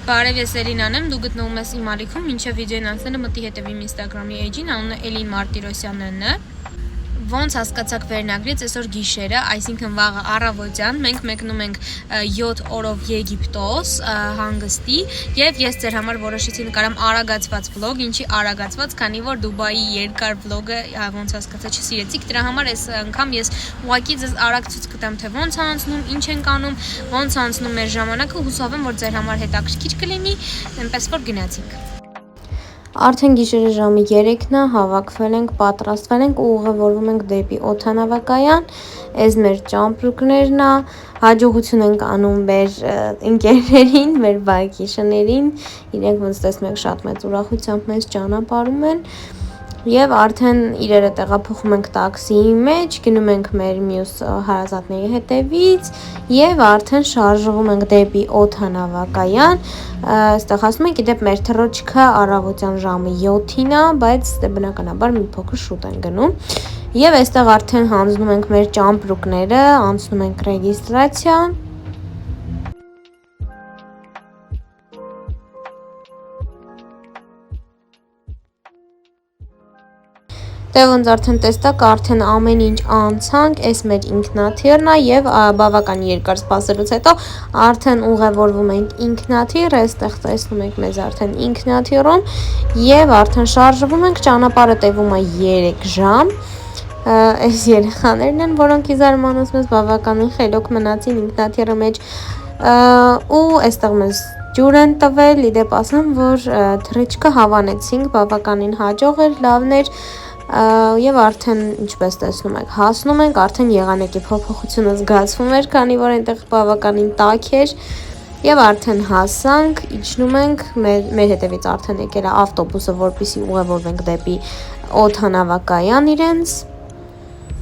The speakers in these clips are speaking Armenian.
Բարև, ես Էլինան եմ, դու գտնվում ես իմ ալիքում, մինչև վիդեոն անցնելը մտի հետև իմ Instagram-ի էջին, անունը Էլին Մարտիրոսյանն է։ Ոնց հասկացաք վերնագրից, այսօր գիշերը, այսինքն վաղը առավոտյան, մենք մեկնում ենք 7 օրով Եգիպտոս հանգստի եւ ես ձեր համար որոշեցի նկարամ արագացված վլոգ, ինչի արագացված, քանի որ Դուբայի երկար վլոգը ոնց հասկացա չսիրեցիք, դրա համար այս անգամ ես ուղղակի ձեզ արագ ցույց կտամ, թե ոնց անցնում, ինչ ենք անում, ոնց անցնում մեր ժամանակը, հուսով եմ, որ ձեր համար հետաքրքիր կլինի, այնպես որ գնացինք։ Արդեն գիշերը ժամը 3-ն է, հավաքվել ենք, պատրաստվել ենք ու ուղևորվում ենք դեպի օդանավակայան, այս մեր ճամպրուկներն է, հաջողություն ենք անում մեր ընկերներին, մեր բակիշներին, իրենք ոնց տեսնում եք շատ մեծ ուրախությամբ մեզ ճանապարհում են եւ արդեն իրերը տեղափոխում ենք տաքսիի մեջ, գնում ենք մեր մյուս հարազատների հետևից եւ արդեն շարժվում ենք դեպի օդանավակայան, այստեղ ասում ենք, իդեպ մեր թռոչքը առավոտյան ժամը 7-ին է, բայց դե բնականաբար մի փոքր շուտ են գնում եւ այստեղ արդեն հանձնում ենք մեր ճամպրուկները, անցնում ենք ռեգիստրացիա Դե ոնց արդեն տեստակ, արդեն ամեն ինչ անցանք, այս մեր ինքնաթիռն է եւ բավական երկար սպասելուց հետո արդեն ուղևորվում ենք ինքնաթիռ, այստեղ տեսնում եք մեզ արդեն ինքնաթիռում եւ արդեն շարժվում ենք, ճանապարհը տևում է 3 ժամ։ Այս երեխաներն են, որոնք իզարմանոց մեզ բավականին խելոք մնացին ինքնաթիռի մեջ ու այստեղ մեզ ջուր են տվել, իդեպ ասեմ, որ թռիչքը հավանեցինք, բավականին հաջող էր, լավն էր եւ արդեն ինչպես տեսնում եք հասնում ենք արդեն եղանակի փոփոխությունը զգացվում էր քանի որ այնտեղ բավականին տաք էր եւ արդեն հասանք իջնում ենք մեր հետևից արդեն եկել է ավտոբուսը որպեսզի ուղևորվենք դեպի օդանավակայան իրենց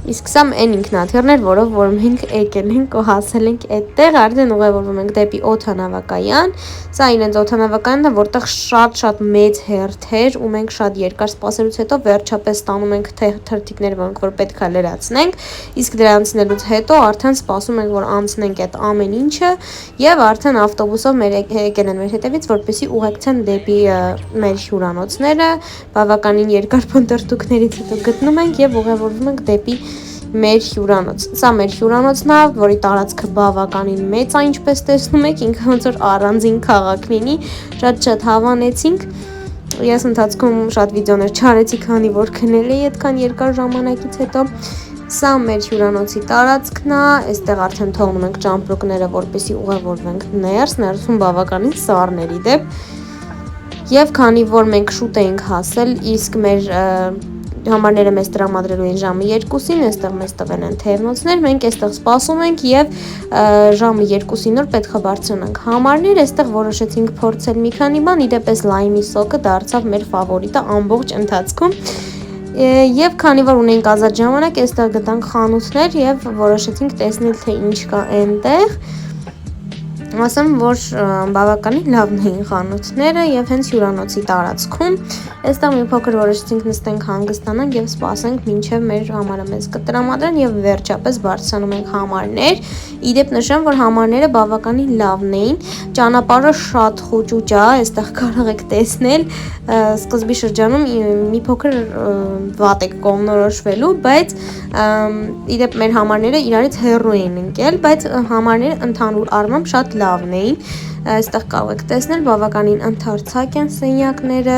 իսկ սա այն ինքնաթիռն էր որով որ մենք եկել ենք ու հասել ենք այդտեղ արդեն ուղևորվում ենք դեպի օդանավակայան սա իրենց օդանավակայանն է որտեղ շատ մեծ հերթ էր ու մենք շատ երկար սպասելուց հետո վերջապես ստանում ենք թերթիկներ որոնք որ պետք է լրացնենք իսկ դրանցնելուց հետո արդեն սպասում ենք որ անցնենք այդ ամեն ինչը եւ արդեն ավտոբուսով մեր եկել են մեր հետևից որպեսզի ուղեկցեն դեպի մեր հյուրանոցները բավականին երկար փնտրտուքներից հետո գտնում ենք եւ ուղևորվում ենք դեպի մեր հյուրանոց։ Սա մեր հյուրանոցն է, որի տարածքը բավականին մեծ է, ինչպես տեսնում եք, ինքը ոնց որ առանձին քաղաք լինի, շատ հավանեցինք։ Ես ընթացքում շատ վիդեոներ չարեցի, քանի որ քնել էի այդքան երկար ժամանակից հետո։ Սա մեր հյուրանոցի տարածքն է, այստեղ արդեն թողնում ենք ճամպրուկները, որպեսզի ուղևորվենք ներսում բավականին սառների դեպ։ Եվ քանի որ մենք շուտ էինք հասել, իսկ մեր համարները մեզ տրամադրելու են ժամը 2-ին, այստեղ մեզ տվել են թևնոցներ, մենք այստեղ սպասում ենք եւ ժամը 2-ին որ պետք է բարձրանանք համարներ, այստեղ որոշեցինք փորձել մի քանի բան, իդեպ լայմի սոկը դարձավ մեր ֆավորիտը ամբողջ ընթացքում եւ քանի որ ունենք ազատ ժամանակ, այստեղ գտանք խանութներ եւ որոշեցինք տեսնել թե ինչ կա այնտեղ ասեմ, որ բավականին լավն էին խանութները եւ հենց հյուրանոցի տարածքում այստեղ մի փոքր որոշեցինք նստենք հանգստանանք եւ սպասենք մինչեւ մեր համարը մեզ կտրամադրեն եւ վերջապես բարձրանում ենք համարներ իդեպ նշեմ որ համարները բավականին լավն էին ճանապարհը շատ խոճուճ է այստեղ կարող եք տեսնել սկզբի շրջանում մի փոքր վատ է կողմնորոշվելու բայց իդեպ մեր համարները իրարից հեռու էին ընկել բայց համարները ընդհանուր առմամբ շատ լավն էին այստեղ կարող եք տեսնել բավականին ընդարձակ են սենյակները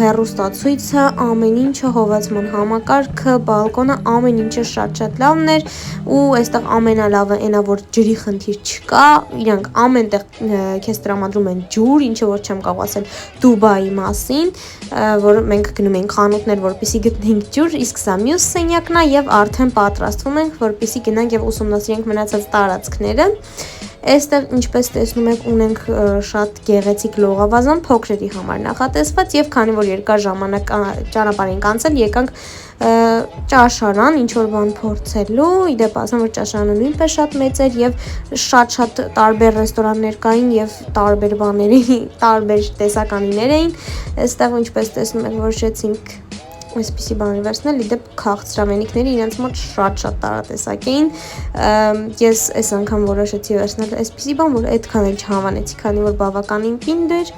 հեռուստացույցը ամեն ինչը հովացման համակարգը բալկոնը ամեն ինչը շատ լավն էր ու այստեղ ամենալավը այնա որ ջրի խնդիր չկա իրանք ամենտեղ քեզ տրամադրում են ջուր ինչը որ չեմ կարող ասել Դուբայի մասին որ մենք գնում ենք խանութներ որպեսզի գտնենք ջուր իսկ սա մյուս սենյակն է եւ արդեն պատրաստվում ենք որպեսզի գնանք եւ ուսումնասիրենք մնացած տարածքները Այստեղ ինչպես տեսնում եք ունենք շատ գեղեցիկ լողավազան փոքրերի համար նախատեսված եւ քանի որ երկար ժամանակ ճանապարհ ենք անցել եկանք ճաշարան ինչ որ բան փորձելու իդեպ ասեմ որ ճաշարանը նույնպես շատ մեծ էր եւ շատ տարբեր ռեստորաններ կային եւ տարբեր բաների տարբեր տեսականիներ էին այստեղ ինչպես տեսնում եք որոշեցինք այսպիսի բաներ վերցնել, իդեպ քաղցրավենիքները իրենց մոտ շատ տարատեսակ էին։ Ես այս անգամ որոշեցի վերցնել այսպիսի բան, որ այդքան էլ չհավանեցի, քանի որ բավականին պինդ էր։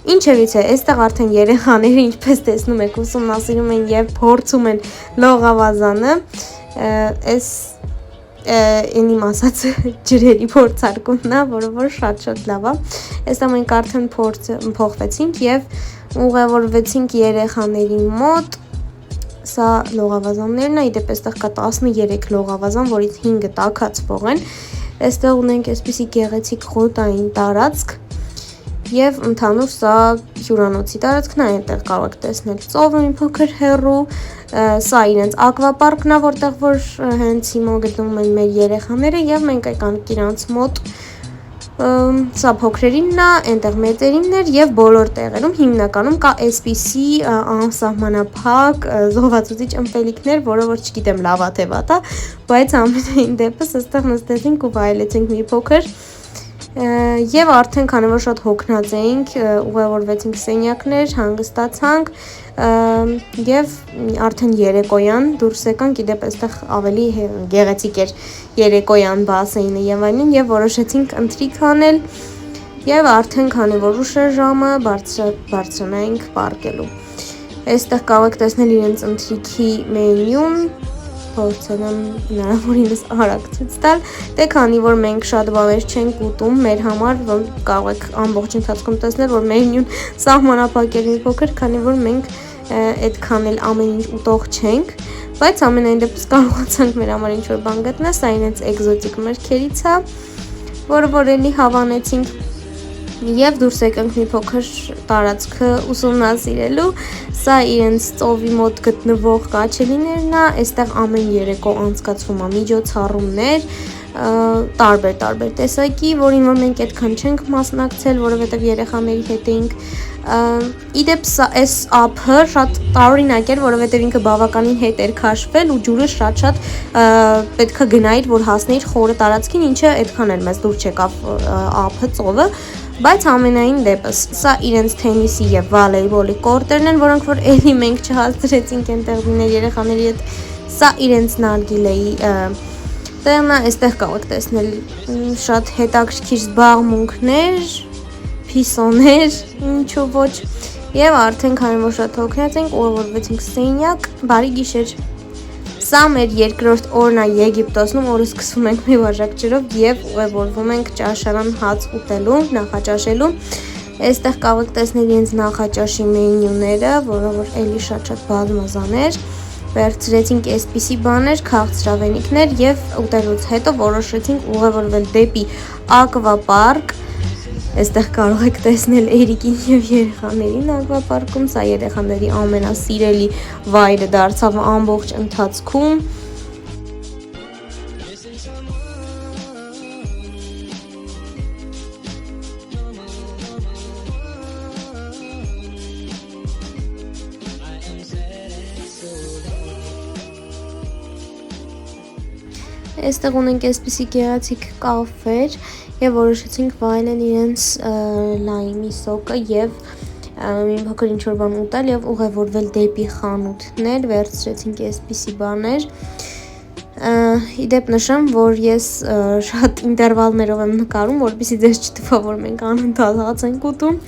Ինչևիցե, այստեղ արդեն երեխաները, ինչպես տեսնում եք, ուսումնասիրում են եւ փորձում են լողավազանը, այս իմ ասած ջրերի փորձարկումն է, որը որ շատ լավ է։ Այստեղ մենք արդեն փոխվեցինք եւ ուղևորվեցինք երեխաների մոտ։ Սա լողավազաններն է, իդեպ այստեղ կա 13 լողավազան, որից 5-ը տաքացվող են։ Այստեղ ունենք այսպիսի գեղեցիկ խոտային տարածք եւ ընդհանուր սա հյուրանոցի տարածքն է, այնտեղ կարող եք տեսնել ծովը մի փոքր հեռու, սա իրենց ակվապարկն է, որտեղ որ հենց հիմա գտնվում են մեր երեխաները եւ մենք եկանք իրանց մոտ, սա փոքրերինն է, այնտեղ մեծերինն էր եւ բոլոր տեղերում հիմնականում կա այսպիսի անսահմանափակ զովացուցիչ ըմպելիքներ, որը որ չգիտեմ լավ է թե վատ է, բայց ամենայն դեպս այստեղ նստեցինք ու վայելեցինք մի փոքր եւ արդեն քանի որ շատ հոգնած էինք, ուղևորվեցինք սենյակներ, հանգստացանք եւ արդեն երեկոյան դուրս եկանք, իդեպ այստեղ ավելի գեղեցիկ էր երեկոյան բասեյնը եւ այլն եւ որոշեցինք ընթրիք անել եւ արդեն քանի որ ուշ էր ժամը բարձրանայինք պարկելու։ Այստեղ կարող եք տեսնել իրենց ընթրիքի մենյուն, փորձել եմ հնարավորինս արագ ցույց տալ, դե քանի որ մենք շատ բաներ չենք ուտում մեր համար, որ կարող եք ամբողջ ընթացքում տեսնել, որ մենյուն սահմանափակ է մի փոքր, քանի որ մենք այդքան էլ ամեն ինչ ուտող չենք, բայց ամենայն դեպս կարողացանք մեր համար ինչ-որ բան գտնել, սա իրենց էկզոտիկ մրգերից է, որը որ էլի հավանեցինք եւ դուրս եկանք մի փոքր տարածքը ուսումնասիրելու, սա իրենց ծովի մոտ գտնվող կաչելիներն է, այստեղ ամեն երեկո անցկացվում է միջոցառումներ, տարբեր տեսակի, որին որ մենք այդքան չենք մասնակցել, որովհետև երեխաների հետ էինք։ Իդեպ սա այս ափը շատ տարօրինակ էր, որովհետև ինքը բավականին հետ էր քաշվել ու ջուրը շատ պետքա գնայր, որ հասնեիր խորը տարածքին, ինչը այդքան էլ մեզ դուր չեկավ ափը, ծովը, բայց ամենայն դեպս սա իրենց թենիսի եւ վոլեյբոլի կորտերն են, որոնք որ էլի մենք չհասցրեցինք այնտեղ լինել երեխաների հետ, սա իրենց նարգիլեի տեղն է, այստեղ կարող եք տեսնել շատ հետաքրքիր զբաղմունքներ, փիսոներ, ինչու ոչ, եւ արդեն քանի որ շատ հոգնած ենք, ուղևորվեցինք սենյակ, բարի գիշեր։ Սա մեր երկրորդ օրն է Եգիպտոսում, որը սկսում ենք մի բաժակ ջրով եւ ուղևորվում ենք ճաշարան հաց ուտելու, նախաճաշելու։ Այստեղ կարող եք տեսնել իրենց նախաճաշի մենյուները, որը որ էլի շատ բազմազան էր։ Վերցրեցինք այսպիսի բաներ, քաղցրավենիքներ եւ ուտելուց հետո որոշեցինք ուղևորվել դեպի ակվապարկ։ Այստեղ կարող եք տեսնել Էրիկին եւ երեխաներին ակվապարկում, սա երեխաների ամենասիրելի վայրը դարձավ ամբողջ ընթացքում։ Այստեղ ունենք այսպիսի գեղեցիկ կաֆեր եւ որոշեցինք վայելել իրենց լայմի սոկը եւ մի փոքր ինչ-որ բան ուտել եւ ուղևորվել դեպի խանութներ, վերցրեցինք այսպիսի բաներ։ Իդեպ նշեմ, որ ես շատ ինտերվալներով եմ նկարում, որպեսզի ձեզ չթվա, որ մենք անընդհատ հաց ենք ուտում։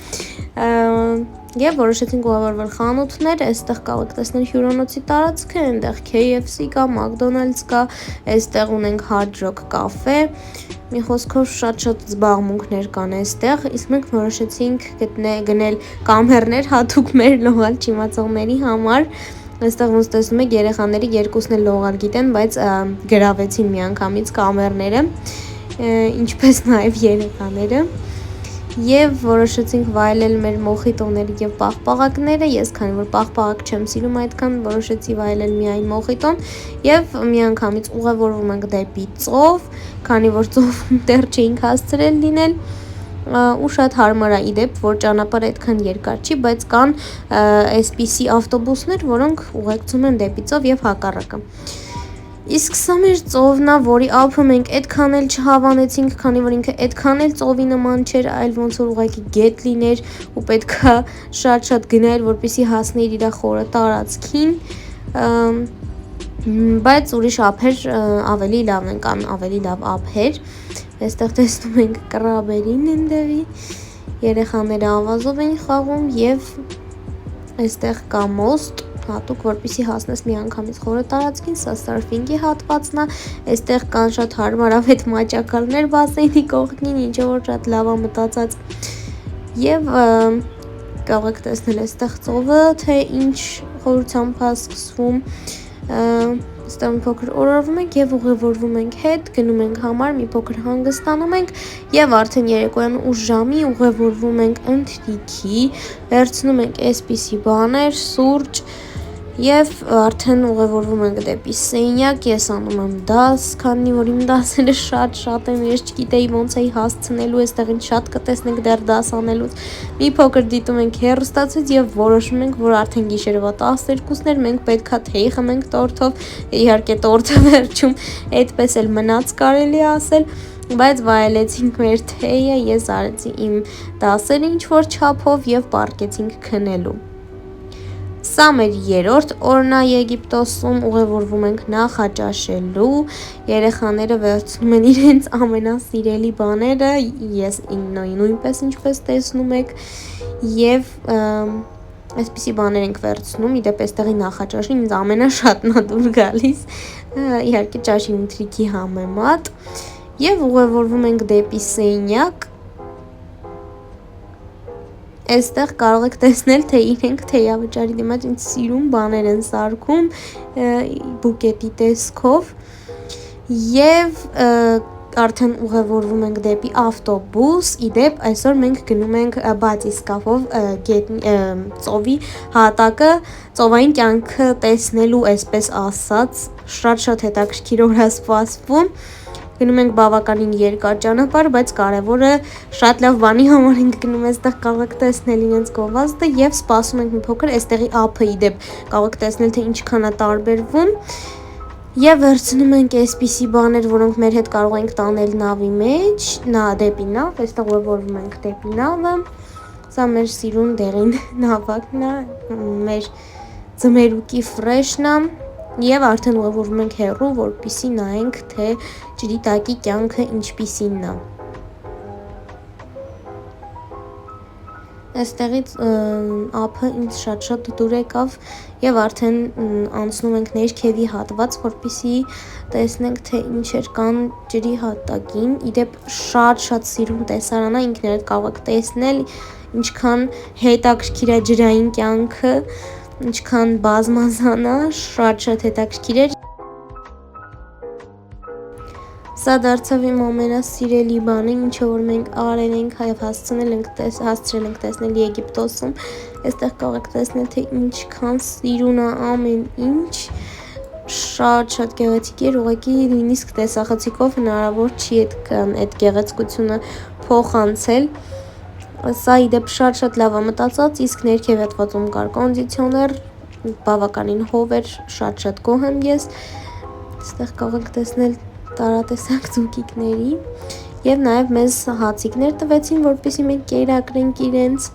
Եվ որոշեցինք ուղևորվել խանութներ, այստեղ կարող եք տեսնել հյուրանոցի տարածքը, այնտեղ KFC կա, McDonald's կա, այստեղ ունենք Hard Rock կաֆե, մի խոսքով շատ զբաղմունքներ կան այստեղ, իսկ մենք որոշեցինք գնել կամերներ հատուկ մեր լողալ չիմացողների համար, այստեղ ոնց տեսնում եք երեխաների երկուսն էլ լողալ գիտեն, բայց գրավեցին միանգամից կամերները, ինչպես նաև երեխաները։ Եվ որոշեցինք վայելել մեր մոխիտոները եւ պաղպաղակները, ես քանի որ պաղպաղակ չեմ սիրում այդքան, որոշեցի վայելել միայն մոխիտոն եւ միանգամից ուղևորվում ենք դեպի ծով, քանի որ ծովում դեռ չէինք հասցրել լինել ու շատ հարմար է իդեպ, որ ճանապարհը այդքան երկար չի, բայց կան այսպիսի ավտոբուսներ, որոնք ուղեկցում են դեպի ծով եւ հակառակը։ Իսկ սա մեր ծովն է, որի ափը մենք այդքան էլ չհավանեցինք, քանի որ ինքը այդքան էլ ծովի նման չէր, այլ ոնց որ ուղղակի գետ լիներ ու պետքա շատ գնալ, որպեսզի հասներ իր խորը տարածքին, բայց ուրիշ ափեր ավելի լավ են կամ ավելի լավ ափեր։ Այստեղ տեսնում ենք կրաբերին ընդեղի, երեխաները ավազով են խաղում եւ այստեղ կա մոստ հատուկ, որպեսզի հասնես մի անգամից խորը տարածքին, սա սարֆինգի հատվածն է, այստեղ կան շատ հարմարավետ մաճակալներ բասեյնի կողքին, ինչը որ շատ լավ է մտածած, եւ կարող եք տեսնել այստեղ ծովը, թե ինչ խորությամբ է սկսվում, այստեղ մի փոքր օրորվում ենք եւ ուղևորվում ենք հետ, գնում ենք համար, մի փոքր հանգստանում ենք եւ արդեն երեկոյան 8 ժամի ուղևորվում ենք ընթրիքի, վերցնում ենք այսպիսի բաներ, սուրճ եւ արդեն ուղևորվում ենք դեպի սենյակ, ես անում եմ դաս, քանի որ իմ դասերը շատ են, ես չգիտեի ոնց էի հասցնելու, այստեղին շատ կտեսնենք դեռ դաս անելուց, մի փոքր դիտում ենք հեռուստացույց եւ որոշում ենք, որ արդեն գիշերվա 12-ներ, մենք պետքա թեյ խմենք տորթով, իհարկե տորթը վերջում այդպես էլ մնաց կարելի ասել, բայց վայելեցինք մեր թեյը, ես արեցի իմ դասերը ինչ որ չափով եւ պառկեցինք քնելու։ Սա մեր երրորդ օրն է Եգիպտոսում, ուղևորվում ենք նախաճաշելու, երեխաները վերցնում են իրենց ամենասիրելի բաները, ես նույնպես ինչպես տեսնում եք, եւ այսպիսի բաներ ենք վերցնում, իդեպ այստեղի նախաճաշը ինձ ամենաշատն է դուր գալիս, իհարկե ճաշի ընթրիքի համեմատ, եւ ուղևորվում ենք դեպի սենյակ։ Այստեղ կարող եք տեսնել, թե իրենք թեյավճարի դիմաց ինչ սիրուն բաներ են սարքում բուկետի տեսքով եւ արդեն ուղևորվում ենք դեպի ավտոբուս, իդեպ այսօր մենք գնում ենք բատիսկավով ծովի հատակը, ծովային կյանքը տեսնելու, այսպես ասած, շատ հետաքրքիր օր է սպասվում։ Գնում ենք բավականին երկար ճանապարհ, բայց կարևորը շատ լավ բանի համար ենք գնում, այստեղ կարող եք տեսնել իրենց գովազդը եւ սպասում ենք մի փոքր այստեղի ափը իդեպ կարող եք տեսնել թե ինչքան է տարբերվում եւ վերցնում ենք այսպիսի բաներ, որոնք մեր հետ կարող ենք տանել նավի մեջ, դեպի նավ, այստեղ ուղևորվում ենք դեպի նավը, սա մեր սիրուն դեղին նավակն է, մեր ձմերուկի ֆրեշն է եւ արդեն ուղևորվում ենք հեռու, որպեսզի նայենք թե ջրի տակի կյանքը ինչպիսին է։ Այստեղից ափը ինձ շատ դուր եկավ եւ արդեն անցնում ենք ներքևի հատված, որպեսզի տեսնենք թե ինչեր կան ջրի հատակին։ Իդեպ շատ սիրուն տեսարան է, ինքներդ կարող եք տեսնել ինչքան հետաքրքիր է ջրային կյանքը, ինչքան բազմազան է, շատ հետաքրքիր է։ Սա դարձավ իմ ամենասիրելի բանը, ինչը որ մենք արել ենք եւ հասցրել ենք տեսնել Եգիպտոսում։ Այստեղ կարող եք տեսնել թե ինչքան սիրուն է ամեն ինչ, շատ գեղեցիկ էր, ուղղակի նույնիսկ տեսախցիկով հնարավոր չի այդ գեղեցկությունը փոխանցել։ Սա իդեպ շատ լավ է մտածած, իսկ ներքև հատվածում կար կոնդիցիոներ, բավականին հով էր, շատ գոհ եմ ես։ Այստեղ կարող եք տեսնել տարատեսակ ձուկիկների եւ նաեւ մեզ հացիկներ տվեցին, որպեսզի մենք կերակրենք իրենց։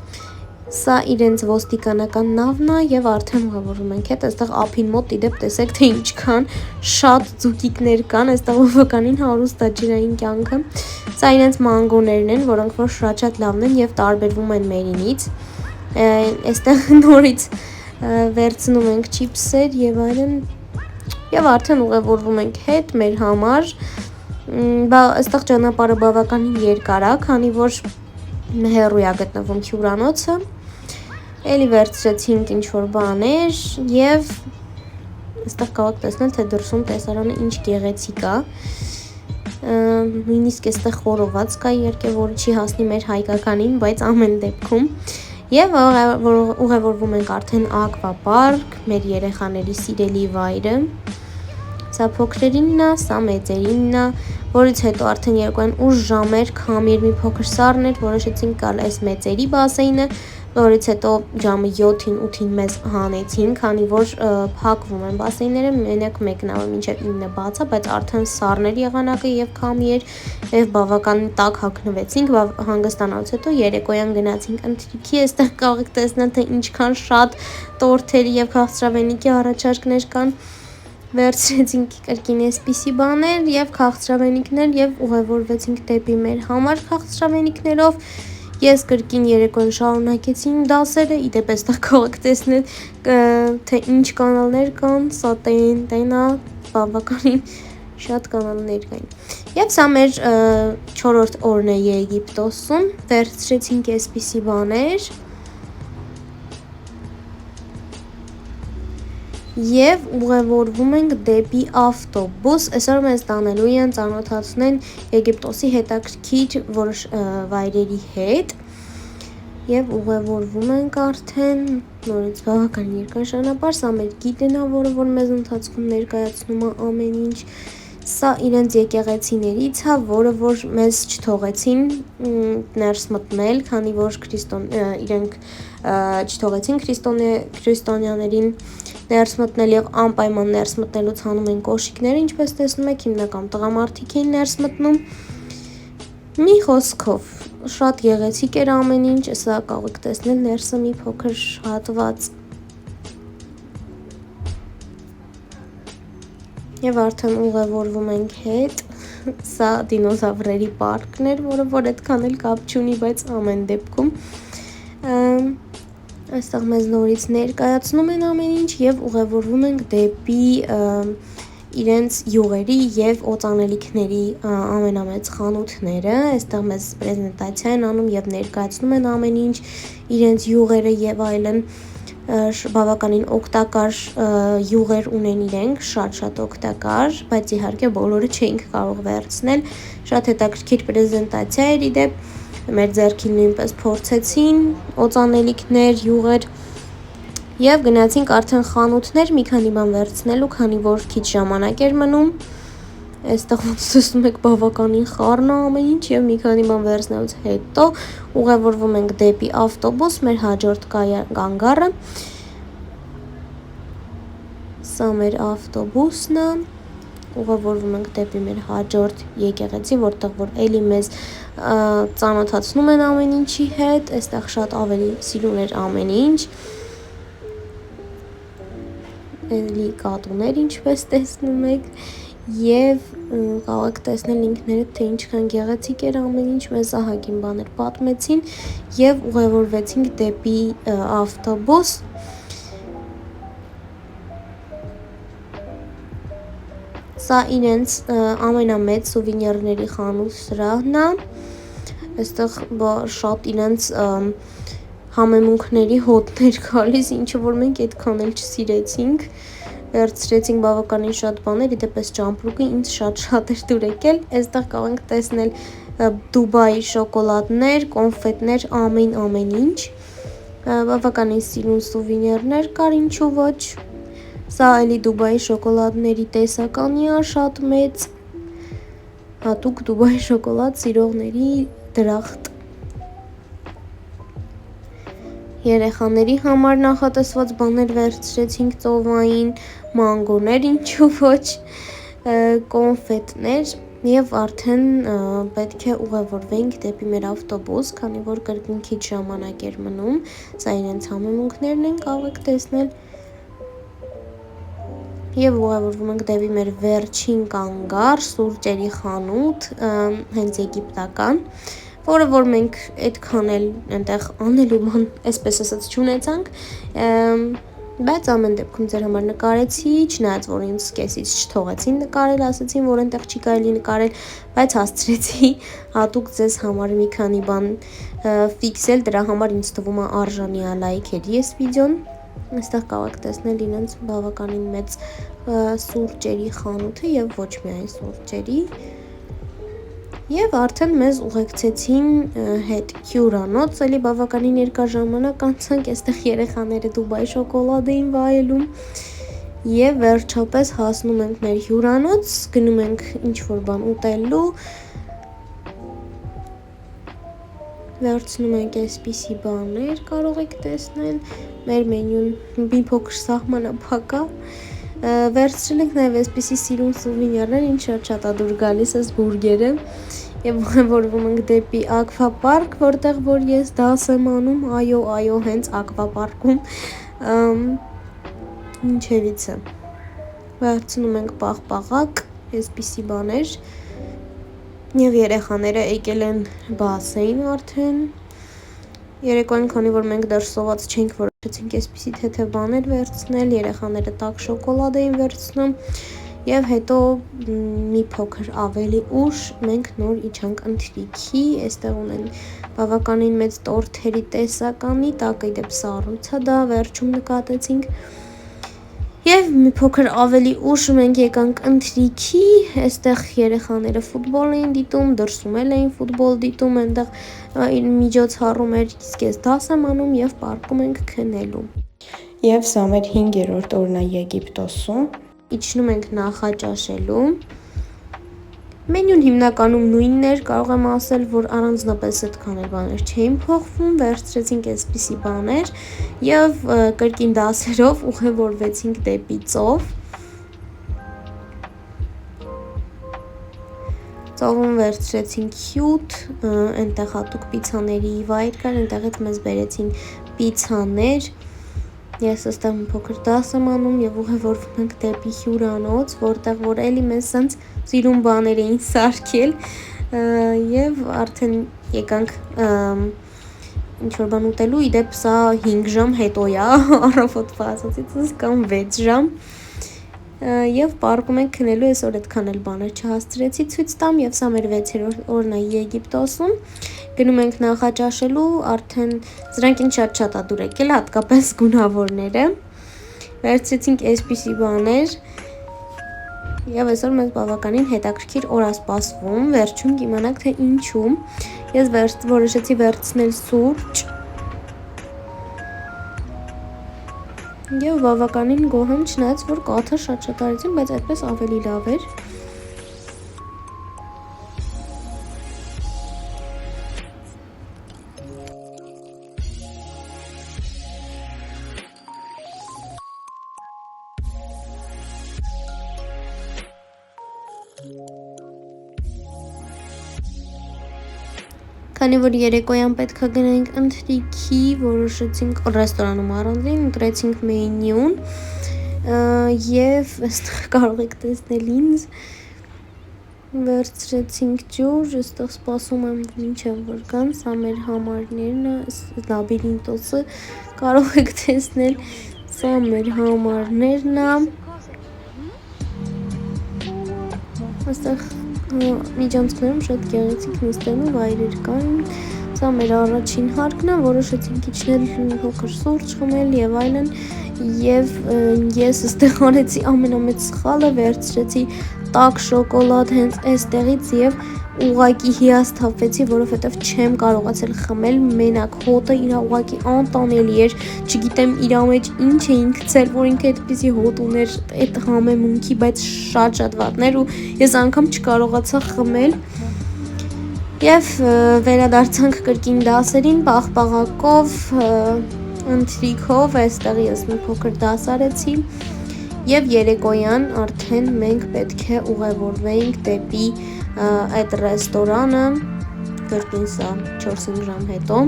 Սա իրենց ոստիկանական նավն է եւ արդեն ուղևորվում ենք հետ, այստեղ ափին մոտ իդեպ տեսեք թե ինչքան շատ ձուկիկներ կան, այստեղ բավականին հարուստ է ջրային կյանքը։ Սա իրենց մանգոներն են, որոնք որ շատ լավն են եւ տարբերվում են մերինից։ Այստեղ նորից վերցնում ենք չիփսեր եւ այլն եւ արդեն ուղևորվում ենք հետ մեր համար։ Այստեղ ճանապարհը բավականին երկար է, քանի որ հեռու է գտնվում հյուրանոցը։ Էլի վերցրեցինք ինչ որ բաներ եւ այստեղ կարող եք տեսնել թե դրսում տեսարանը ինչ գեղեցիկ է։ Նույնիսկ այստեղ խորոված կա, իհարկե որը չի հասնի մեր հայկականին, բայց ամեն դեպքում եւ ուղևորվում ենք արդեն ակվա պարկ, մեր երեխաների սիրելի վայրը։ Սա փոքրերինն է, սա մեծերինն է, որից հետո արդեն երկու 8 ժամ էր, քամի էր, մի փոքր սառն էր, որոշեցինք գալ այս մեծերի բասեյնը, որից հետո ժամը 7-ին 8-ին մեզ հանեցին, քանի որ փակվում են բասեյները, մենակ մեկն է, որ մինչև 9-ը բաց է, բայց արդեն սառներ եղանակը եւ քամի էր, եւ բավական տաք հագնվեցինք, հանգստանալուց հետո երեկոյան գնացինք ընթրիքի, այստեղ կարող եք տեսնել, թե ինչքան շատ տորթերի եւ քաղցրավենիքի առաջարկներ կան։ Վերցրեցինք կրկին այսպիսի բաներ եւ քաղցրավենիքներ եւ ուղևորվեցինք դեպի մեր համար քաղցրավենիքներով։ Ես կրկին երեկոյան շարունակեցի իմ դասերը, իդեպ էստեղ կարող եք տեսնել, թե ինչ կանալներ կան, սա տենա, բավականին շատ կանալներ կային։ Եվ սա մեր 4-րդ օրն է Եգիպտոսում, վերցրեցինք այսպիսի բաներ եւ ուղևորվում ենք դեպի ավտոբուս, այսօր մեզ տանելու են ծանոթացնել Եգիպտոսի հետաքրքիր որոշ վայրերի հետ եւ ուղևորվում ենք արդեն նորից բավական երկար ճանապարհ, սա մեր գիդն է, որ մեզ ընթացքում ներկայացնում է ամեն ինչ, սա իրենց եկեղեցիներից է, որը որ մեզ չթողեցին ներս մտնել, քանի որ իրենք չթողեցին քրիստոնյաներին ներս մտնել եւ անպայման ներս մտնելուց հանում են կոշիկները, ինչպես տեսնում եք, հիմնական տղամարդիկ էին ներս մտնում։ Մի խոսքով, շատ գեղեցիկ էր ամեն ինչ, սա կարող եք տեսնել ներսը մի փոքր հատված։ Եվ արդեն ուղևորվում ենք հետ, սա դինոզավրերի պարկն էր, որը որ այդքան էլ կապ չունի, բայց ամեն դեպքում այստեղ մեզ նորից ներկայացնում են ամեն ինչ եւ ուղևորվում ենք դեպի իրենց յուղերի եւ օծանելիքների ամենամեծ խանութները, այստեղ մեզ պրեզենտացիա են անում եւ ներկայացնում են ամեն ինչ, իրենց յուղերը եւ այլն, բավականին օգտակար յուղեր ունեն իրենք, շատ օգտակար, բայց իհարկե բոլորը չէինք կարող վերցնել, շատ հետաքրքիր պրեզենտացիա էր իդեպ, մեր ձեռքին նույնպես փորձեցին օծանելիքներ, յուղեր եւ գնացինք արդեն խանութներ մի քանի բան վերցնելու, քանի որ քիչ ժամանակ էր մնում, այստեղ ոնց տեսնում եք բավականին խառն է ամեն ինչ եւ մի քանի բան վերցնելուց հետո ուղևորվում ենք դեպի ավտոբուս, մեր հաջորդ կանգառը, սա մեր ավտոբուսն է, ուղևորվում ենք դեպի մեր հաջորդ եկեղեցի, որտեղ որ էլի մեզ ծանոթացնում են ամեն ինչի հետ, այստեղ շատ ավելի սիրուն էր ամեն ինչ, էլի կատուներ ինչպես տեսնում եք, եւ կարող եք տեսնել ինքներդ, թե ինչքան գեղեցիկ էր ամեն ինչ, մեզ ահագին բաներ պատմեցին եւ ուղևորվեցինք դեպի ավտոբուս։ Սա իրենց ամենամեծ սուվենիրների խանութ սրահն է, այստեղ շատ իրենց համեմունքների հոտներ գալիս, ինչը որ մենք այդքան էլ չսիրեցինք, վերցրեցինք բավականին շատ բաներ, իդեպ ճամպրուկը ինձ շատ էր դուր եկել, այստեղ կարող ենք տեսնել Դուբայի շոկոլադներ, կոնֆետներ, ամեն ինչ, բավականին սիրուն սուվենիրներ կար, ինչու ոչ, սա էլի Դուբայի շոկոլադների տեսականի է, շատ մեծ, հատուկ Դուբայի շոկոլադ սիրողների դրախտ, երեխաների համար նախատեսված բաներ վերցրեցինք ծովային, մանգոներ, ինչու ոչ, կոնֆետներ եւ արդեն պետք է ուղևորվենք դեպի մեր ավտոբուս, քանի որ կրկին քիչ ժամանակ էր մնում, սա իրենց համեմունքներն են, կարող եք տեսնել եւ ուղևորվում ենք դեպի մեր վերջին կանգառ, սուրճերի խանութ, հենց եգիպտական, որը որ մենք այդքան էլ այնտեղ անելու բան, այսպես ասած, չունեցանք, բայց ամեն դեպքում ձեր համար նկարեցի, չնայած որ ինձ կեսից չթողեցին նկարել, ասացին, որ այնտեղ չի կարելի նկարել, բայց հասցրեցի հատուկ ձեզ համար մի քանի բան ֆիքսել, դրա համար ինձ թվում է արժանի է լայքերի այս վիդեոն, այստեղ կարող եք տեսնել իրենց բավականին մեծ սուրճերի խանութը եւ ոչ միայն սուրճերի, եւ արդեն մեզ ուղեկցեցին հետ հյուրանոց, էլի բավականին երկար ժամանակ անցանք, այստեղ երեխաները Դուբայի շոկոլադ էին վայելում Եվ վերջապես հասնում ենք մեր հյուրանոց, գնում ենք ինչ-որ բան ուտելու, վերցնում ենք այսպիսի բաներ, կարող եք տեսնել, մեր մենյուն մի փոքր սահմանափակ է, վերցրել ենք նաև այսպիսի սիրուն սուվենիրներ, ինչ շատ ադուր գալիս էս բուրգերը, եւ ուղևորվում ենք դեպի ակվապարկ, որտեղ որ ես դաս եմ անում, այո, հենց ակվապարկում, ինչևից է, վերցնում ենք պաղպաղակ, այսպիսի բաներ, եւ երեխաները եկել են բասեին արդեն, երեկոյան, քանի որ մենք դեռ սոված չենք, որոշեցինք այսպիսի թեթև բաներ վերցնել, երեխաները տաք շոկոլադ էին վերցնում, եւ հետո մի փոքր ավելի ուշ մենք նոր իջանք ընթրիքի, այստեղ ունեն բավականին մեծ տորթերի տեսականի, տակը դեպ սառույցա դա վերջում նկատեցինք, եւ մի փոքր ավելի ուշ մենք եկանք ընթրիքի, այստեղ երեխաները ֆուտբոլ էին դիտում, դրսում էին ֆուտբոլ դիտում, այնտեղ միջոցառում էր, իսկ ես դաս եմ անում եւ պարկում ենք քնելու։ Եվ սա մեր 5-րդ օրն է Եգիպտոսում։ Իջնում ենք նախաճաշելու։ Մենյուն հիմնականում նույնն էր, կարող եմ ասել, որ առանձնապես այդքան էլ բաներ չէին փոխվում, վերցրեցինք այսպիսի բաներ եւ կրկին դասերով ուղևորվեցինք դեպի ծով։ Ծովում վերցրեցինք հյութ, այնտեղ հատուկ պիցաների վայր կար, այնտեղից մեզ բերեցին պիցաներ։ Ես այստեղ մի փոքր դաս եմ անում եւ ուղևորվում ենք դեպի հյուրանոց, որտեղ որ էլի մեզ սենց սիրուն բաներ էին սարքել եւ արդեն եկանք ինչ-որ բան ուտելու, իդեպ սա 5 ժամ հետո է, առավոտվա ասացիցս կամ 6 ժամ եւ պարկում ենք քնելու, այսօր այդքան էլ բաներ չհասցրեցի ցույց տամ եւ սա մեր 6-րդ օրն է Եգիպտոսում, գնում ենք նախաճաշելու, արդեն սրանք շատ ադուր եկել, հատկապես գունավորները, վերցրեցինք այսպիսի բաներ եւ այսօր մեզ բավականին հետաքրքիր օր է սպասվում, վերջում կիմանանք թե ինչու, ես որոշեցի վերցնել սուրճ եւ բավականին գոհ եմ, չնայած որ կաթը շատ արեցին, բայց այդպես ավելի լավ էր։ Քանի որ երեկոյան պետք է գնանք ընթրիքի, որոշեցինք ռեստորանում առանձին, ընտրեցինք մենյուն եւ այստեղ կարող եք տեսնել ինձ, վերցրեցինք ջուր, այստեղ սպասում եմ մինչև որ գան, սա մեր համարներն է, լաբիրինտոսը կարող եք տեսնել, սա մեր համարներն է, այստեղ միջանցքներում շատ գեղեցիկ նստելու վայրեր կային, սա մեր առաջին հարկն է, որոշեցինք իջնել փոքր սուրճ խմել եւ այլն, եւ ես այստեղ անեցի ամենամեծ սխալը, վերցրեցի տաք շոկոլադ հենց այստեղից եւ ուղակի հիասթափվեցի, որովհետեւ չեմ կարողացել խմել, մենակ հոտը իր ուղակի անտանելի էր, չգիտեմ իր մեջ ինչ էին գցել, որ ինքը այդպիսի հոտ ուներ այդ համեմունքի, բայց շատ վատներ ու ես անգամ չկարողացա խմել։ Եվ վերադարձանք կրկին դասերին, պաղպաղակով, ընթրիքով, այստեղ ես մի փոքր դաս արեցի եւ երեկոյան արդեն մենք պետք է ուղևորվեինք դեպի այդ ռեստորանը, կրկին սա 4-5 ժամ հետո,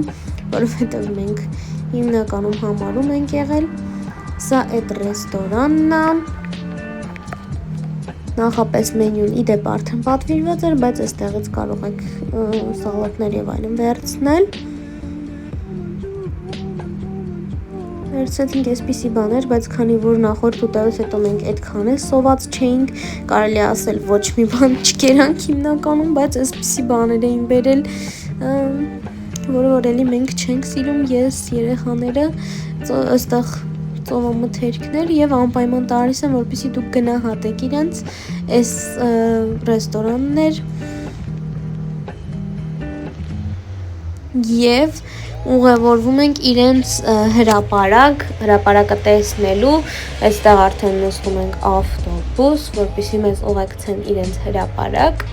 որովհետև մենք հիմնականում համարում ենք եղել, սա այդ ռեստորանն է, նախապես մենյուն իդեպ արդեն պատվիրված էր, բայց այստեղից կարող եք սալատներ եւ այլն վերցնել, վերցրեցինք այսպիսի բաներ, բայց քանի որ նախորդ ուտելուց հետո մենք այդքան էլ սոված չէինք, կարելի ասել ոչ մի բան չկերանք հիմնականում, բայց այսպիսի բաներ էին բերել, որը որ էլի մենք չենք սիրում, ես, երեխաները, այստեղ ծովամթերքներ եւ անպայման տալիս եմ, որպեսզի դուք գնահատեք իրենց այս ռեստորաններ եւ ուղևորվում ենք իրենց հրապարակը տեսնելու, այստեղ արդեն նստում ենք ավտոբուս, որպեսզի մեզ ուղեկցեն իրենց հրապարակ,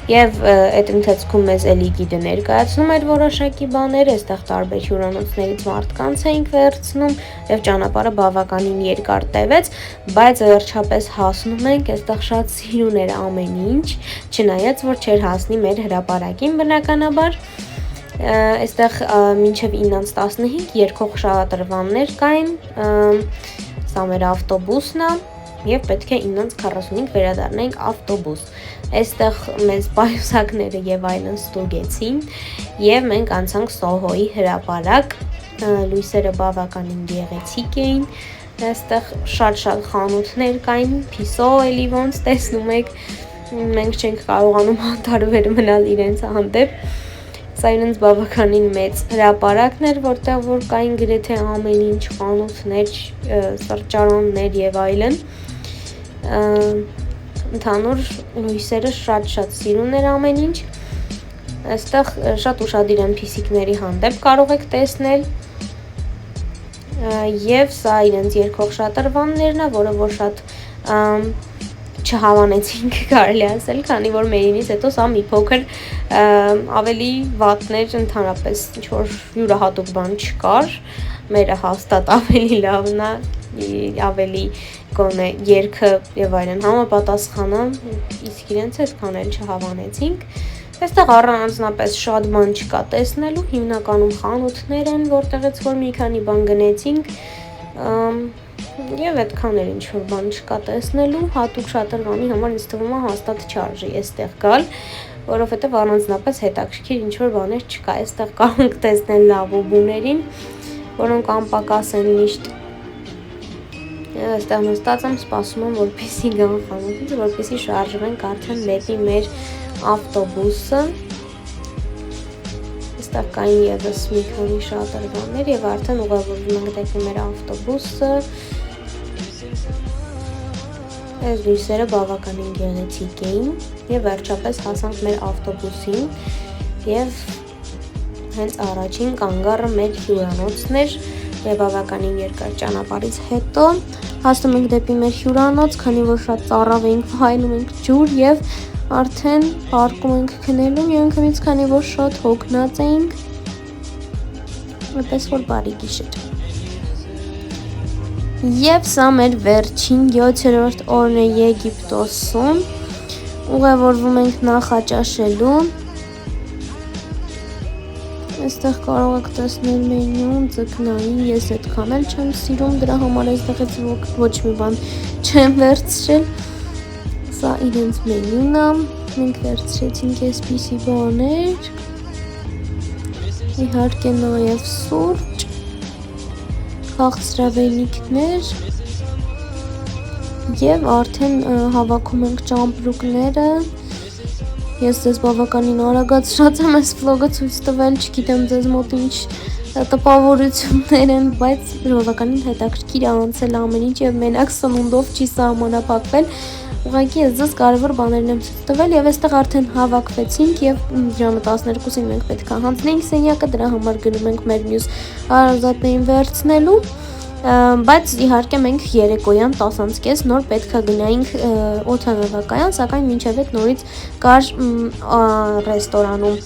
եւ այդ ընթացքում մեզ էլի գիդը ներկայացնում էր որոշակի բաներ, այստեղ տարբեր հյուրանոցներից մարդկանց էինք վերցնում եւ ճանապարհը բավականին երկար տևեց, բայց վերջապես հասնում ենք, այստեղ շատ սիրուն էր ամեն ինչ, չնայած որ չէր հասնի մեր հրապարակին բնականաբար։ Այստեղ մինչև 9:15 երկող շատրվաններ կային, սա մեր ավտոբուսն է եւ պետք է 9:45 վերադառնանք ավտոբուս։ Այստեղ մեզ պայուսակները եւ այլն ստուգեցին եւ մենք անցանք Սոհոյի հրապարակ, լույսերը բավականին գեղեցիկ էին, այստեղ շատ խանութներ կային, Փիսո էլի ոնց տեսնում եք, մենք չենք կարողանում անտարբեր մնալ իրենց հանդեպ, սա իրենց բավականին մեծ հրապարակն էր, որտեղ որ կային գրեթե ամեն ինչ, խանութներ, սրճարաններ եւ այլն, ընդհանուր լույսերը շատ սիրուն էր ամեն ինչ, այստեղ շատ ուշադիր են փիսիկների հանդեպ կարող եք տեսնել եւ սա իրենց երկող շատրվաններն է, որը որ շատ չհավանեցինք կարելի ասել, քանի որ մերինից հետո սա մի փոքր ավելի վատներ ընդհանրապես ինչ որ յուրահատուկ բան չկար, մերը հաստատ ավելի լավն է, ավելի գոնե երգը եւ այլն համապատասխան է, իսկ իրենց այդքան էլ չհավանեցինք։ Այստեղ առանձնապես շատ բան չկա տեսնելու, հիմնականում խանութներ են, որտեղից որ մի քանի բան գնեցինք, եւ այդքան էլ ինչ որ բան չկա տեսնելու, հատուկ շատրվանի համար ինձ թվում է հաստատ չարժի այստեղ գալ, որովհետեւ առանձնապես հետաքրքիր ինչ որ բաներ չկա, այստեղ կարող ենք տեսնել լավոբուներին, որոնք անպակաս են միշտ այստեղ նստած եմ, սպասում եմ, որպեսզի գան խանութից, որպեսզի շարժվենք արդեն դեպի մեր ավտոբուսը, այստեղ կային եւս մի քանի շատրվաններ եւ արդեն ուղևորվում ենք դեպի մեր ավտոբուսը, այս լույսերը բավականին գեղեցիկ էին եւ վերջապես հասանք մեր ավտոբուսին եւ հենց առաջին կանգառը մեր հյուրանոցն էր եւ բավականին երկար ճանապարհից հետո հասնում ենք դեպի մեր հյուրանոց, քանի որ շատ ծառավ էինք, վայելում ենք ջուր եւ արդեն պարկում ենք քնելու միանգամից, քանի որ շատ հոգնած էինք, այդպես որ բարի գիշեր։ Եվ սա մեր վերջին 7-րդ օրն է Եգիպտոսում, ուղևորվում ենք Նախաճաշելու, այստեղ կարող եք տեսնել մենյուն, ձկնային, ես այդքան էլ չեմ սիրում, դրա համար այստեղից ոչ մի բան չեմ վերցրել, սա իրենց մենյուն է, մենք վերցրեցինք այսպիսի բաներ, իհարկե նաև սուրճ, քաղցրավենիքներ եւ արդեն հավաքում ենք ճամպրուկները, ես ձեզ բավականին արագացրած եմ այս վլոգը ցույց տվել, չգիտեմ ձեզ մոտ ինչ տպավորություններ են, բայց բավականին հետաքրքիր է անցել ամեն ինչ եւ մենակ սնունդով չի սահմանափակվել, ուղղակի ես ձեզ կարևոր բաներն եմ ցույց տվել եւ այստեղ արդեն հավաքվեցինք եւ ժամը 12-ին մենք պետք է հանձնենք սենյակը, դրա համար գնում ենք մեր մյուս հարազատներին վերցնելու, բայց իհարկե մենք երեկոյան 10:30 նոր պետք է գնայինք օդանավակայան, սակայն մինչև այդ նորից կար ռեստորանում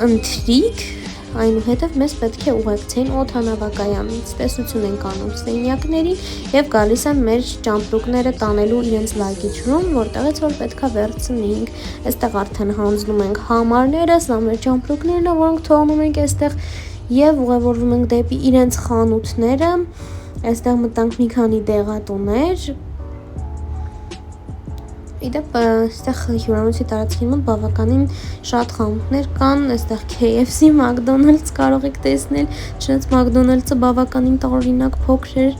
ընթրիք, այնուհետև մեզ պետք է ուղեկցեին օդանավակայանից, տեսություն ենք անում սենյակներին եւ գալիս են մեր ճամպրուկները տանելու իրենց լագիջրում, որտեղից որ պետք է վերցնենք, այստեղ արդեն հանձնում ենք համարները, սա մեր ճամպրուկներն են, որոնք թողնում ենք այստեղ եւ ուղևորվում ենք դեպի իրենց խանութները, այստեղ մտանք մի քանի դեղատուներ, իդեպ այստեղ հյուրանոցի տարածքին մոտ բավականին շատ խանութներ կան, այստեղ KFC, McDonald's կարող եք տեսնել, չնայած McDonald's-ը բավականին տարօրինակ փոքր էր,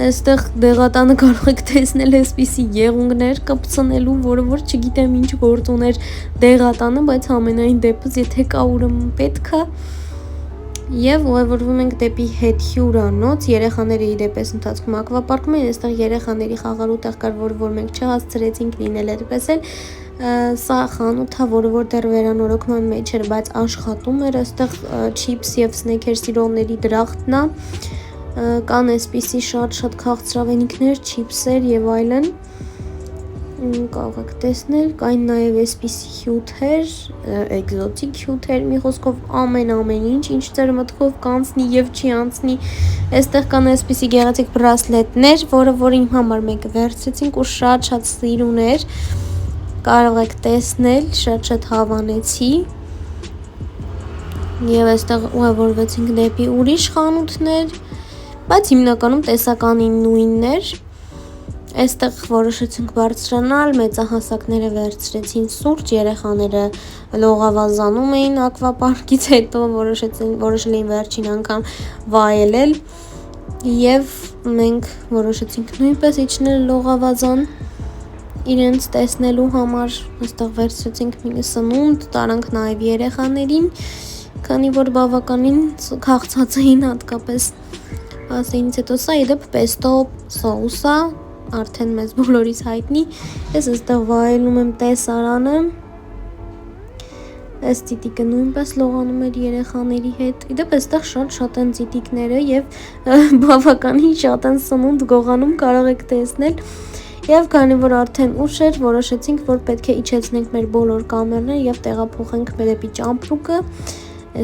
այստեղ դեղատանը կարող եք տեսնել այսպիսի եղունգներ կպցնելու, որը որ չգիտեմ ինչ գործ ուներ դեղատանը, բայց ամենայն դեպս եթե կա ուրեմն պետք է Եվ ուղևորվում ենք դեպի հետ հյուրանոց, երեխաները իդեպ ընթացքում ակվապարկում են, այստեղ երեխաների խաղալու տեղ կար, որ մենք չհասցրեցինք լինել այդպես էլ, Սա խանութ է, որը դեռ վերանորոգման մեջ էր, բայց աշխատում էր, այստեղ չիփս եւ սնեքեր սիրողների դրախտն է, կան այսպիսի շատ քաղցրավենիքներ, չիփսեր եւ այլն, կարող եք տեսնել, կային նաեւ այսպիսի հյութեր, էկզոտիկ հյութեր, մի խոսքով ամեն ինչ ձեր մտքով կանցնի եւ չի անցնի, այստեղ կան այսպիսի գեղեցիկ բրասլետներ, որ իմ համար մեկը վերցրեցինք ու շատ սիրուն էր, կարող եք տեսնել, շատ հավանեցի եւ այստեղ ուղևորվեցինք դեպի ուրիշ խանութներ, բայց հիմնականում տեսականին նույնն էր, այստեղ որոշեցինք բարձրանալ, մեծահասակները վերցրեցին սուրճ, երեխաները լողավազանում էին ակվապարկից հետո որոշել էին վերջին անգամ վայելել եւ մենք որոշեցինք նույնպես իջնել լողավազան իրենց տեսնելու համար, այստեղ վերցրեցինք մի սնունդ, տարանք նաեւ երեխաներին, քանի որ բավականին քաղցած էին հատկապես ասենից հետո սա իդեպ պեստո սոուս է, արդեն մեզ բոլորիս հայտնի, ես այստեղ վայելում եմ տեսարանը, այս ծիտիկը նույնպես լողանում էր երեխաների հետ, իդեպ այստեղ շատ են ծիտիկները եւ բավականին շատ են սնունդ գողանում, կարող եք տեսնել եւ քանի որ արդեն ուշ էր, որոշեցինք, որ պետք է իջեցնենք մեր բոլոր կամերները եւ տեղափոխենք դեպի ճամպրուկը,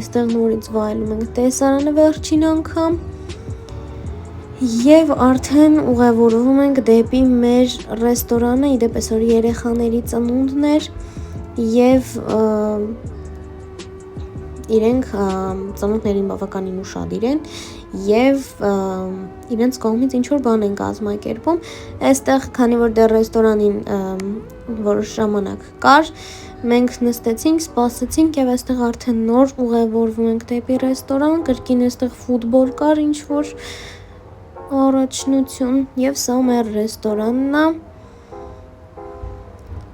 այստեղ նորից վայելում ենք տեսարանը վերջին անգամ Եվ արդեն ուղևորվում ենք դեպի մեր ռեստորանը, իդեպ այսօր երեխաների ծնունդն էր եւ իրենք ծնունդներին բավականին ուշադիր են եւ իրենց կողմից ինչ որ բան են կազմակերպում, այստեղ քանի որ դեռ ռեստորանին որոշ ժամանակ կար, մենք նստեցինք, սպասեցինք եւ այստեղ արդեն նոր ուղևորվում ենք դեպի ռեստորան, կրկին այստեղ ֆուտբոլ կար ինչ որ առաջնություն եւ սա մեր ռեստորանն է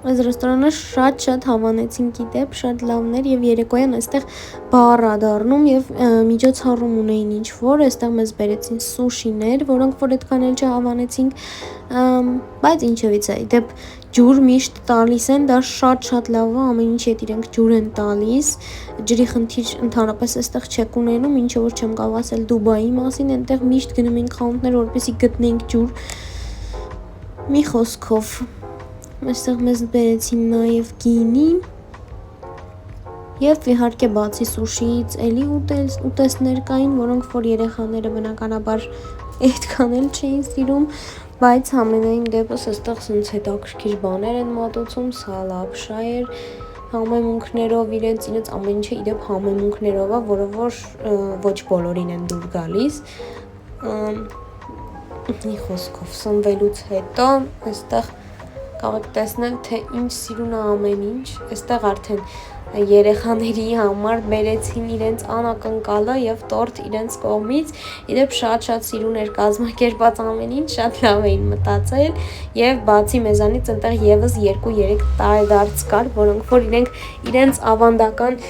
այս ռեստորանը շատ հավանեցինք իդեպ շատ լավն էր եւ երեկոյան այստեղ բար է դառնում եւ միջոցառում ունեին ինչ որ այստեղ մեզ բերեցին սուշիներ որոնք որ այդքան էլ չհավանեցինք բայց ինչևից է իդեպ ջուր միշտ տալիս են դա շատ լավ է ամեն ինչի հետ իրենք ջուր են տալիս ջրի խնդիր ընդհանրապես այստեղ չեք ունենում ինչը որ չեմ կարող ասել Դուբայի մասին այնտեղ միշտ գնում ենք խանութներ որպեսզի գտնենք ջուր մի խոսքով այստեղ մեզ բերեցին նաև գինի եւ իհարկե բացի սուշիից էլի ուտեստներ կային որոնք որ երեխաները բնականաբար այդքան էլ չէին սիրում բայց ամենայն դեպս այստեղ սենց հետաքրքիր բաներ են մատուցում սա լապշա էր համեմունքներով իրենց ամեն ինչը իդեպ համեմունքներով է որը որ ոչ բոլորին են դուր գալիս մի խոսքով սնվելուց հետո այստեղ կարող եք տեսնել թե ինչ սիրուն է ամեն ինչ այստեղ արդեն երեխաների համար բերեցին իրենց անակնկալը եւ տորտ իրենց կողմից իդեպ շատ սիրուն էր կազմակերպած ամեն ինչ շատ լավ էին մտածել եւ բացի մեզանից այնտեղ եւս 2-3 տարեդարձ կար որոնք որ իրենց ավանդական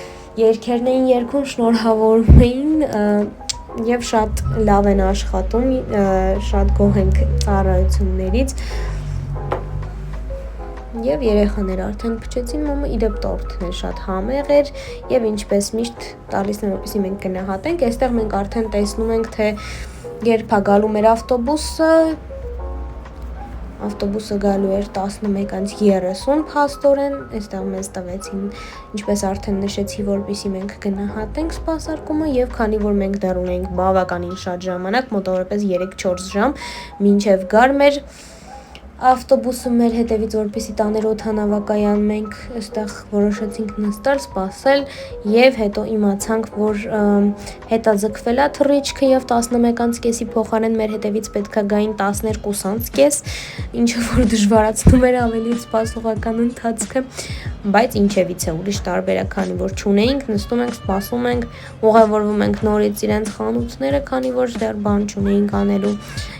երգերն էին երգում շնորհավորում էին եւ շատ լավ են աշխատում շատ գոհ ենք ծառայություններից Եվ երեխաները արդեն փչեցին մամա իդեպ տորտն է շատ համեղ էր եւ ինչպես միշտ տալիս են որպեսզի մենք գնահատենք այստեղ մենք արդեն տեսնում ենք թե երբ է գալու մեր ավտոբուսը գալու էր 11:30 փաստորեն այստեղ մեզ տվեցին ինչպես արդեն նշեցի որպեսզի մենք գնահատենք սպասարկումը եւ քանի որ մենք դեռ ունենք բավականին շատ ժամանակ մոտավորապես 3-4 ժամ մինչեւ գար մեր ավտոբուսը մեր հետևից որպեսի տաներ օդանավակայան մենք այստեղ որոշեցինք նստել, սպասել եւ հետո իմացանք, որ հետաձգվել է թռիչքը եւ 11:30-ի փոխարեն մեր հետևից պետքա գային 12:30, ինչը որ դժվարացնում էր ավելի սպասողական ընթացքը, բայց ինչևից է ուրիշ տարբերակ, քանի որ չունեինք, նստում ենք, սպասում ենք, ուղևորվում ենք նորից իրենց խանութները, քանի որ դեռ բան չունեինք անելու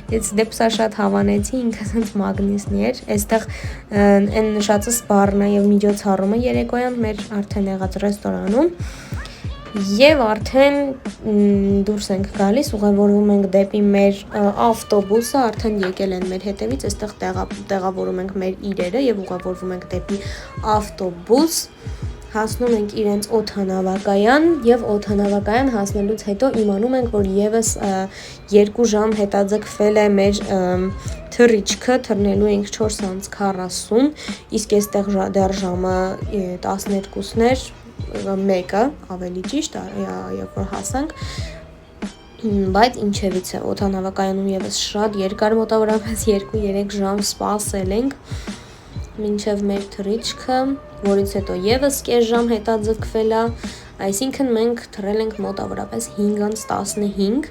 Ես դեպսա շատ հավանեցի ինքը սենց մագնիսնի էր, այստեղ են նշածս բարնա և միջոցառումը երեկոյան մեր արդեն եղած ռեստորանում Եվ արդեն դուրս ենք գալիս, ուղևորվում ենք դեպի մեր ավտոբուսը, արդեն եկել են մեր հետևից, այստեղ տեղավորում ենք մեր իրերը եւ ուղևորվում ենք դեպի ավտոբուս, հասնում ենք իրենց օդանավակայան եւ օդանավակայան հասնելուց հետո իմանում ենք, որ եւս 2 ժամ հետաձգվել է մեր թռիչքը, թռնելու ենք 4:40, իսկ այստեղ դեռ ժամը 12-ն էր, մեկը ավելի ճիշտ, երբ որ հասանք, բայց ինչևից է, օդանավակայանում եւս շատ երկար, մոտավորապես 2-3 ժամ սպասել ենք մինչև մեր թռիչքը, որից հետո եւս կես ժամ հետաձգվել է, այսինքն մենք թռել ենք մոտավորապես 5:15,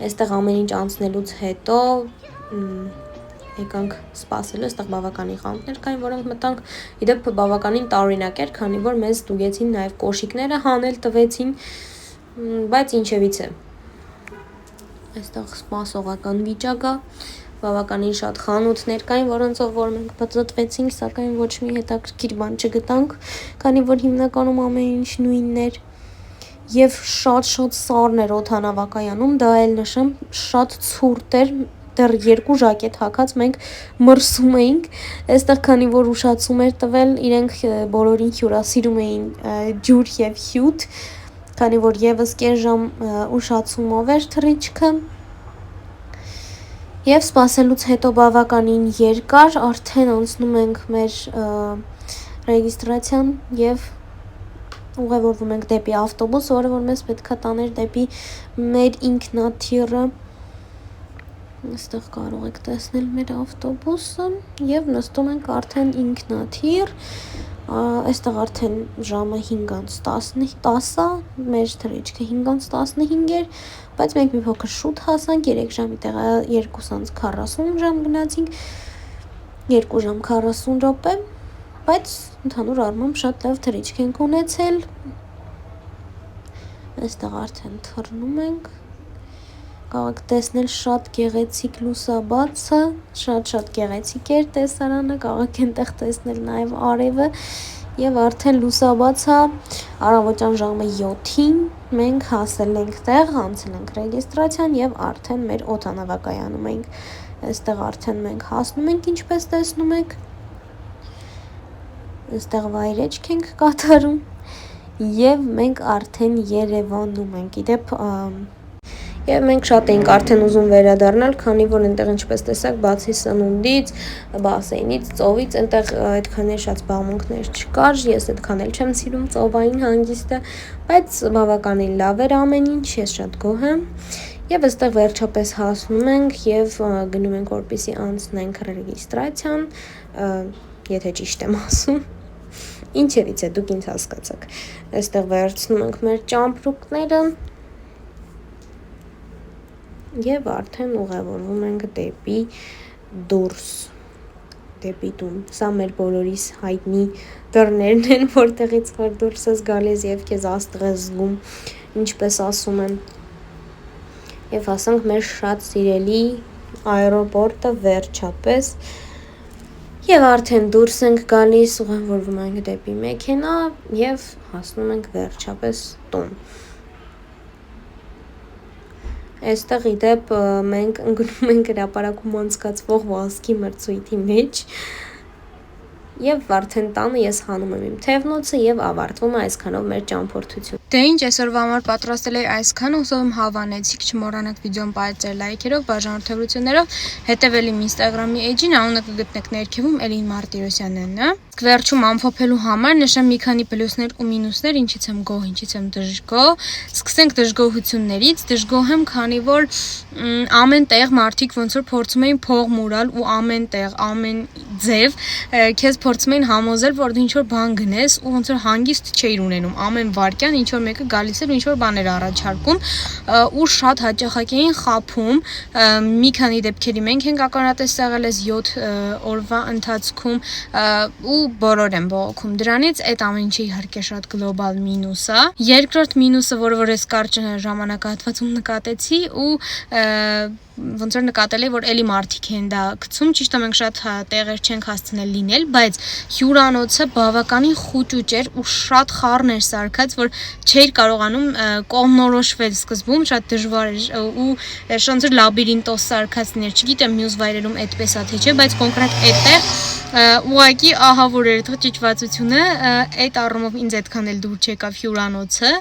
այստեղ ամեն ինչ անցնելուց հետո եկանք սպասելու, այստեղ բավականին խանութներ կային, որոնք մտանք, իդեպ բավականին տարօրինակ էր, քանի որ մեզ ստուգեցին նաև կոշիկները հանել տվեցին, բայց ինչևից է, այստեղ սպասողական վիճակ է, բավականին շատ խանութներ կային, որոնցով որ մենք բծտվեցինք, սակայն ոչ մի հետաքրքիր բան չգտանք, քանի որ հիմնականում ամեն ինչ նույնն էր, եւ շատ սառն էր օդանավակայանում, դա էլ նշեմ, շատ ցուրտ էր, դեռ 2 ժակետ հագած մենք մրսում էինք, այստեղ քանի որ ուշացում էր տվել, իրենք բոլորին հյուրասիրում էին ջուր եւ հյութ, քանի որ եւս կես ժամ ուշացումով էր թռիչքը, եւ սպասելուց հետո բավականին երկար, արդեն անցնում ենք մեր ռեգիստրացիան եւ ուղևորվում ենք դեպի ավտոբուս, որը որ մեզ պետքա տաներ դեպի մեր ինքնաթիռը, այստեղ կարող եք տեսնել մեր ավտոբուսը եւ նստում ենք արդեն ինքնաթիռ, այստեղ արդեն ժամը 5:10, մեր թռիչքը 5:15 էր, բայց մենք մի փոքր շուտ հասանք, 3 ժամի տեղը 2:40 ժամ գնացինք, 2 ժամ 40 րոպե, բայց ընդհանուր առմամբ շատ լավ թռիչք ենք ունեցել, այստեղ արդեն թռնում ենք, կարող եք տեսնել շատ գեղեցիկ լուսաբացը, շատ գեղեցիկ էր տեսարանը, կարող եք այնտեղ տեսնել նաև արևը եւ արդեն լուսաբացա առավոտյան ժամը 7-ին մենք հասել ենք տեղ, անցել ենք ռեգիստրացիան եւ արդեն մեր օդանավակայանում ենք, այստեղ արդեն մենք հասնում ենք, ինչպես տեսնում եք, այստեղ վայրեջք ենք կատարում եւ մենք արդեն Երևանում ենք, իդեպ Եվ մենք շատ էինք արդեն ուզում վերադառնալ, քանի որ այնտեղ ինչպես տեսակ, բացի սնունդից, բասեյնից, ծովից, այնտեղ այդքան էլ շատ զբաղմունքներ չկար, ես այդքան էլ չեմ սիրում ծովային հանգիստը, բայց բավականին լավ էր ամեն ինչ, ես շատ գոհ եմ։ Եվ այստեղ վերջապես հասնում ենք եւ գնում ենք որպեսզի անցնենք ռեգիստրացիան, եթե ճիշտ եմ ասում։ Ինչևից է, դուք ինձ հասկացաք։ Այստեղ վերցնում ենք մեր ճամպրուկները եւ արդեն ուղևորվում ենք դեպի դուրս, դեպի տուն։ Սա մեր բոլորիս հայտնի դռներն են, որտեղից որ դուրս ես գալիս եւ քեզ աստղ ես զգում, ինչպես ասում են։ Եվ հասանք մեր շատ սիրելի аэропորտը վերջապես։ Եվ արդեն դուրս ենք գալիս, ուղևորվում ենք դեպի մեքենա եւ հասնում ենք վերջապես տուն։ Այստեղ իդեպ մենք ընկնում ենք հրապարակում անցկացվող վազքի մրցույթի մեջ եւ արդեն տանը ես հանում եմ իմ թևնոցը եւ ավարտվում է այսքանով մեր ճամփորդությունը։ Դե ինչ, այսօրվա համար պատրաստել էի այսքան, հուսով եմ հավանեցիք, չմոռանաք վիդեոն պայծեր լայքերով, բաժանորդագրություններով, հետևել իմ Instagram-ի էջին, անունը կգտնեք ներքևում Էլին Մարտիրոսյանն է։ Վերջում ամփոփելու համար նշեմ մի քանի պլյուսներ ու մինուսներ, ինչից եմ գոհ, ինչից եմ դժգոհ։ Սկսենք դժգոհություններից։ Դժգոհ եմ, քանի որ ամեն տեղ մարդիկ ոնց որ փորձում էին փող մուրալ ու ամեն տեղ, ամեն ձև քեզ փորձում էին համոզել, որ դու ինչ որ բան գնես ու ոնց որ հանգիստ չէիր ունենում։ Ամեն վարքյան ինչ որ մեկը գալիս էր ու ինչ որ բաներ առաջարկում ու շատ հաճախակ էին խափում։ Մի քանի դեպքերի մենք ենք ականատես եղել այս 7 օրվա ընթացքում ու բոլոր են բողոքում դրանից, այդ ամեն ինչի իհարկե շատ գլոբալ մինուս է։ Երկրորդ մինուսը, որը որ ես կարճ ժամանակահատվածում նկատեցի ու ոնց որ նկատել եմ, որ էլի մարդիկ են դա գցում, ճիշտ է մենք շատ տեղեր չենք հասցնել լինել, բայց հյուրանոցը բավականին խուճուճ էր ու շատ խառն էր սարքած, որ չէր կարողանում կողմնորոշվել սկզբում, շատ դժվար էր ու շանց էր լաբիրինտոս սարքածներ, չգիտեմ մյուս վայրերում այդպես է թե չէ, բայց կոնկրետ այդտեղ ուղղակի ահավոր էր ճիճվածությունը, այդ առումով ինձ այդքան էլ դուր չեկավ հյուրանոցը,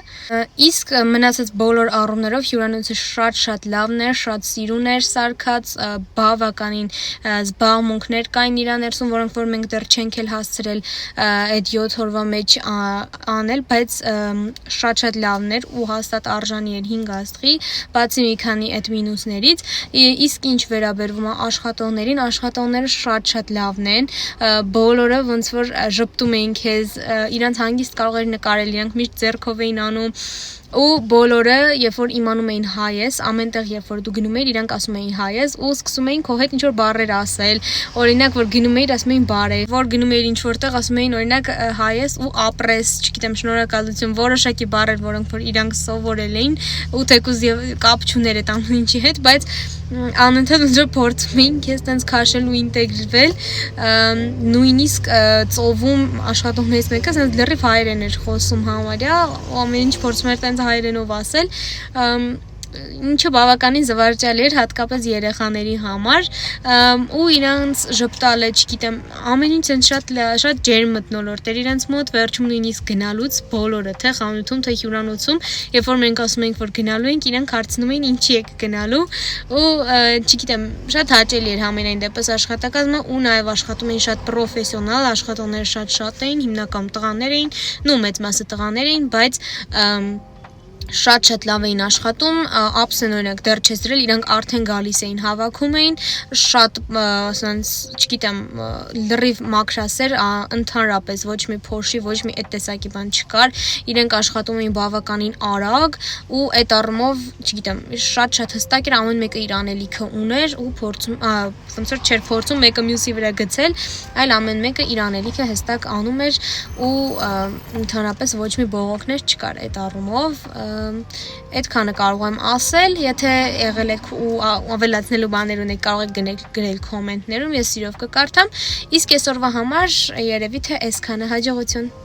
իսկ մնացած բոլոր առումներով հյուրանոցը շատ լավն էր, շատ սիրուն էր սարքած, բավականին զբաղմունքներ կային իրա ներսում, որոնք որ մենք դեռ չենք էլ հասցրել այդ 7 օրվա մեջ անել, բայց շատ լավն էր ու հաստատ արժանի էր 5 աստղի, բացի մի քանի այդ մինուսներից, իսկ ինչ վերաբերվում է աշխատողներին, աշխատողները շատ լավն են, բոլորը ոնց որ ժպտում էին քեզ, իրանց հանգիստ կարող էր նկարել, իրանք միշտ ձեռքով էին անում ու բոլորը երբ որ իմանում էին հայ ես, ամենտեղ երբ որ դու գնում էիր, իրանք ասում էին հայ ես ու սկսում էին քո հետ ինչ որ բառեր ասել, օրինակ որ գնում էիր ասում էին բարև, որ գնում էիր ինչ որտեղ ասում էին օրինակ հայ ես ու ապրես, չգիտեմ, շնորհակալություն, որոշակի բառեր, որոնք որ իրանք սովորել էին ու թեկուզ կապ չուներ այդ ամեն ինչի հետ, բայց անընդհատ ոնց որ փորձում էին քեզ տենց քաշել ու ինտեգրվել, նույնիսկ ծովում աշխատողներից մեկը ասենց լրիվ հայերեն էր խոսում համարյա, ամեն ինչ փորձում էր տենց հայերենով ասել, ինչը բավականին զվարճալի էր հատկապես երեխաների համար ու իրանց ժպտալը, չգիտեմ, ամեն ինչ շատ ջերմ մթնոլորտ էր իրանց մոտ, վերջում նույնիսկ գնալուց բոլորը, թե խանութում, թե հյուրանոցում, երբ որ մենք ասում էինք, որ գնալու ենք, իրանք հարցնում էին ինչի եք գնալու ու չգիտեմ, շատ հաճելի էր համենայն դեպս աշխատակազմը ու նաև աշխատում էին շատ պրոֆեսիոնալ, աշխատողները շատ էին, հիմնականում տղաներ էին, նու մեծ մասը տղաներ էին, բայց շատ լավ էին աշխատում, ապսեն օրինակ դեռ չես դրել, իրանք արդեն գալիս էին, հավաքում էին, շատ, ասենց, չգիտեմ, լրիվ մաքրասեր, ընդհանրապես ոչ մի փոշի, ոչ մի այդ տեսակի բան չկար, իրենք աշխատում էին բավականին արագ ու այդ առումով, չգիտեմ, շատ հստակ էր, ամեն մեկը իր անելիքը ուներ ու փորձում, ոնց որ չէր փորձում մեկը մյուսի վրա գցել, այլ ամեն մեկը իր անելիքը հստակ անում էր ու ընդհանրապես ոչ մի բողոքներ չկար այդ առումով այդքանը կարող եմ ասել, եթե եղել եք ու ավելացնելու բաներ ունեք, կարող եք գրել կոմենտներում, ես սիրով կկարդամ, իսկ այսօրվա համար երևի թե այսքանը, հաջողություն։